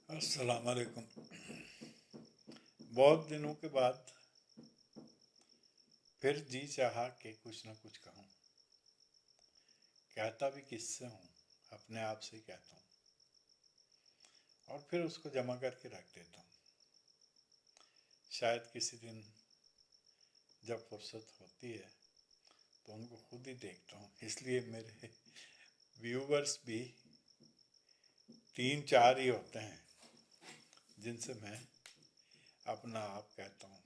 अस्सलाम वालेकुम। बहुत दिनों के बाद फिर जी चाहा कि कुछ ना कुछ कहूँ। कहता भी किससे हूँ, अपने आप से ही कहता हूँ और फिर उसको जमा करके रख देता हूँ। शायद किसी दिन जब फुर्सत होती है तो उनको खुद ही देखता हूँ। इसलिए मेरे व्यूवर्स भी 3-4 ही होते हैं जिनसे मैं अपना आप कहता हूँ।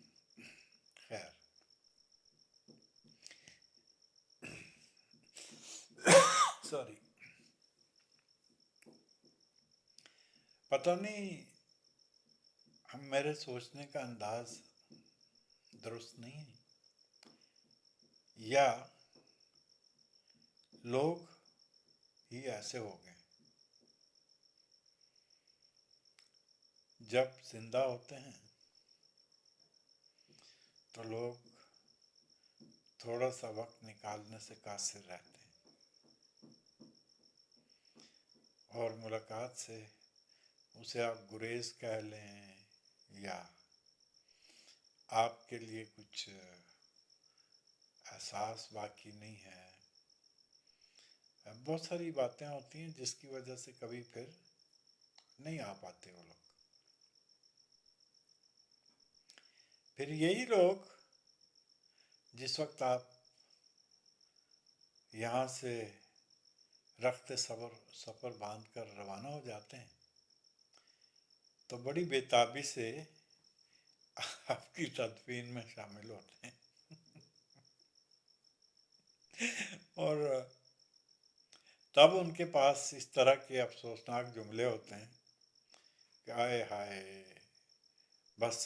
खैर, सॉरी। पता नहीं, हम मेरे सोचने का अंदाज दुरुस्त नहीं है या लोग ही ऐसे हो गए। जब जिंदा होते हैं तो लोग थोड़ा सा वक्त निकालने से कासिर रहते हैं और मुलाकात से उसे आप गुरेज कह लें या आपके लिए कुछ एहसास बाकी नहीं है। बहुत सारी बातें होती हैं जिसकी वजह से कभी फिर नहीं आ पाते वो लोग। फिर यही लोग जिस वक्त आप यहाँ से रखते सफ़र बांध कर रवाना हो जाते हैं तो बड़ी बेताबी से आपकी तदफीन में शामिल होते हैं और तब उनके पास इस तरह के अफसोसनाक जुमले होते हैं कि आए हाय, बस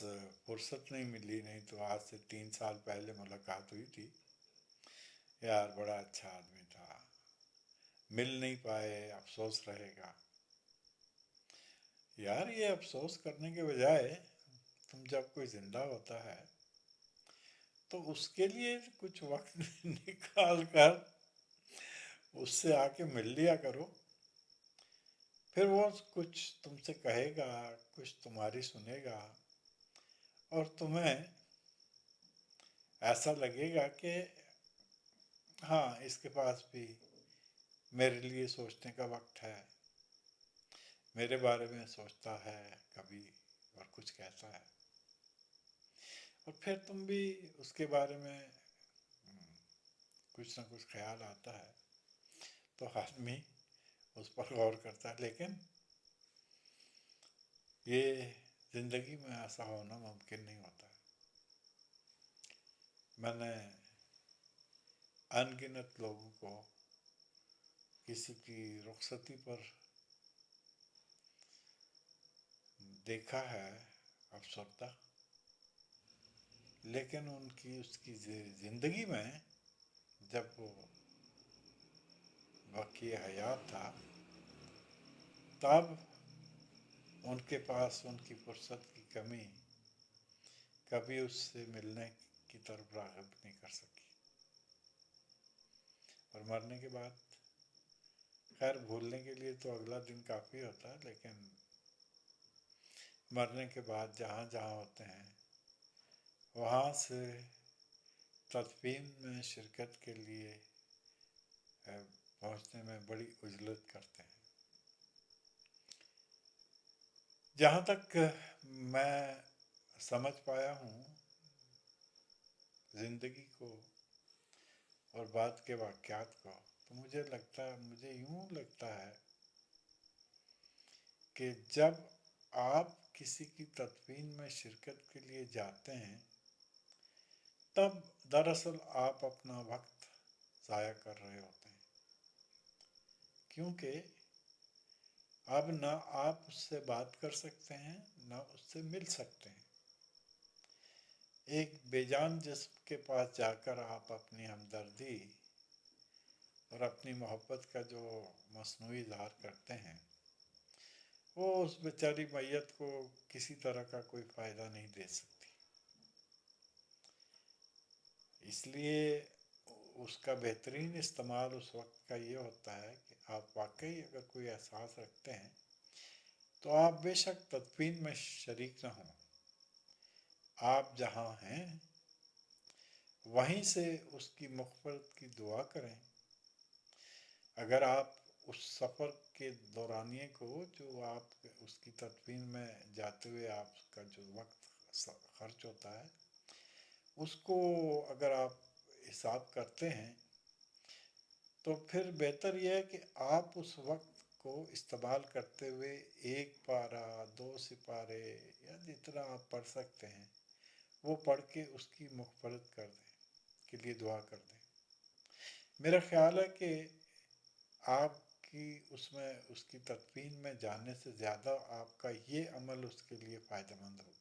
फुर्सत नहीं मिली, नहीं तो आज से 3 साल पहले मुलाकात हुई थी यार, बड़ा अच्छा आदमी था, मिल नहीं पाए, अफसोस रहेगा। यार, ये अफसोस करने के बजाय तुम जब कोई जिंदा होता है तो उसके लिए कुछ वक्त निकाल कर उससे आके मिल लिया करो। फिर वो कुछ तुमसे कहेगा, कुछ तुम्हारी सुनेगा और तुम्हें ऐसा लगेगा कि हाँ, इसके पास भी मेरे लिए सोचने का वक्त है, मेरे बारे में सोचता है कभी और कुछ कहता है। और फिर तुम भी उसके बारे में कुछ ना कुछ ख्याल आता है तो आदमी उस पर गौर करता है। लेकिन ये ज़िंदगी में ऐसा होना मुमकिन नहीं होता। मैंने अनगिनत लोगों को किसी की रुखसती पर देखा है, अफसरदा, लेकिन उनकी उसकी ज़िंदगी में जब वो बाकी हयात था तब उनके पास उनकी फुर्सत की कमी कभी उससे मिलने की तरफ राग़िब नहीं कर सकी। और मरने के बाद खैर भूलने के लिए तो अगला दिन काफ़ी होता है, लेकिन मरने के बाद जहाँ जहाँ होते हैं वहाँ से तदफीन में शिरकत के लिए पहुँचने में बड़ी उजलत करते हैं। जहाँ तक मैं समझ पाया हूँ ज़िंदगी को और बाद के वाक़यात को, तो मुझे यूँ लगता है कि जब आप किसी की तदफीन में शिरकत के लिए जाते हैं तब दरअसल आप अपना वक्त ज़ाया कर रहे होते हैं, क्योंकि अब ना आप उससे बात कर सकते हैं ना उससे मिल सकते हैं। एक बेजान जिस्म के पास जाकर आप अपनी हमदर्दी और अपनी मोहब्बत का जो मसनूई इज़हार करते हैं वो उस बेचारी मैयत को किसी तरह का कोई फ़ायदा नहीं दे सकती। इसलिए उसका बेहतरीन इस्तेमाल उस वक्त का ये होता है कि आप वाकई अगर कोई एहसास रखते हैं تو آپ بے شک تدفین میں شریک نہ ہوں، آپ جہاں ہیں وہیں سے اس کی مغفرت کی دعا کریں۔ اگر آپ اس سفر کے دورانیے کو، جو آپ اس کی تدفین میں جاتے ہوئے آپ کا جو وقت خرچ ہوتا ہے، اس کو اگر آپ حساب کرتے ہیں تو پھر بہتر یہ ہے کہ آپ اس وقت کو استعمال کرتے ہوئے ایک پارہ، 2 سپارے یا جتنا آپ پڑھ سکتے ہیں وہ پڑھ کے اس کی مغفرت کر دیں، کے لیے دعا کر دیں۔ میرا خیال ہے کہ آپ کی اس کی تدفین میں جانے سے زیادہ آپ کا یہ عمل اس کے لیے فائدہ مند ہوگا۔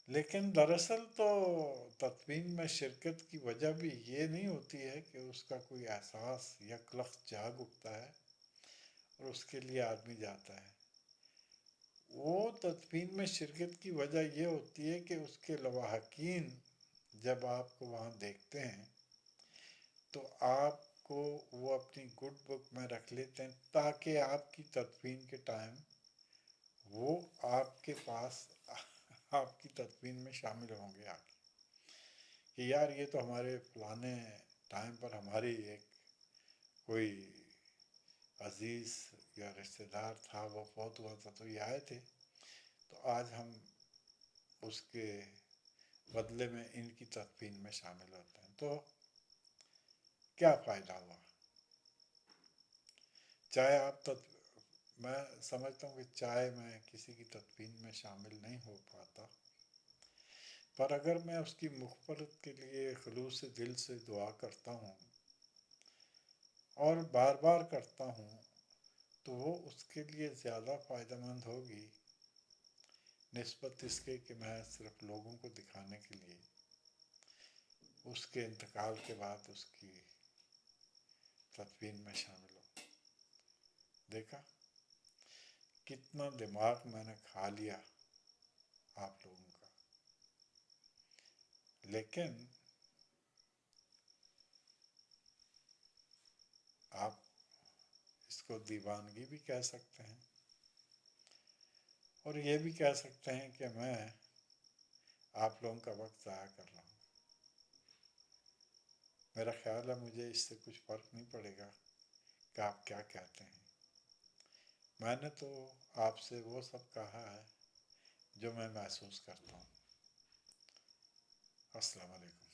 لیکن دراصل تو تدفین میں شرکت کی وجہ بھی یہ نہیں ہوتی ہے کہ اس کا کوئی احساس یک لخت جاگ اٹھتا ہے اور اس کے لیے آدمی جاتا ہے۔ وہ تدفین میں شرکت کی وجہ یہ ہوتی ہے کہ اس کے لواحقین جب آپ کو وہاں دیکھتے ہیں تو آپ کو وہ اپنی گڈ بک میں رکھ لیتے ہیں، تاکہ آپ کی تدفین کے ٹائم وہ آپ کے پاس آپ کی تدفین میں شامل ہوں گے آگے، کہ یار یہ تو ہمارے فلانے ٹائم پر ہماری ایک کوئی عزیز یا رشتہ دار تھا، وہ فوت ہوا تھا تو یہ آئے تھے، تو آج ہم اس کے بدلے میں ان کی تدفین میں شامل ہوتے ہیں۔ تو کیا فائدہ ہوا؟ چاہے میں سمجھتا ہوں کہ چاہے میں کسی کی تدفین میں شامل نہیں ہو پاتا، پر اگر میں اس کی مغفرت کے لیے خلوص دل سے دعا کرتا ہوں اور بار بار کرتا ہوں تو وہ اس کے لیے زیادہ فائدہ مند ہوگی نسبت اس کے کہ میں صرف لوگوں کو دکھانے کے لیے اس کے انتقال کے بعد اس کی تدفین میں شامل ہوں۔ دیکھا کتنا دماغ میں نے کھا لیا آپ لوگوں کا، لیکن آپ اس کو دیوانگی بھی کہہ سکتے ہیں اور یہ بھی کہہ سکتے ہیں کہ میں آپ لوگوں کا وقت ضائع کر رہا ہوں۔ میرا خیال ہے مجھے اس سے کچھ فرق نہیں پڑے گا کہ آپ کیا کہتے ہیں۔ میں نے تو آپ سے وہ سب کہا ہے جو میں محسوس کرتا ہوں۔ السلام علیکم۔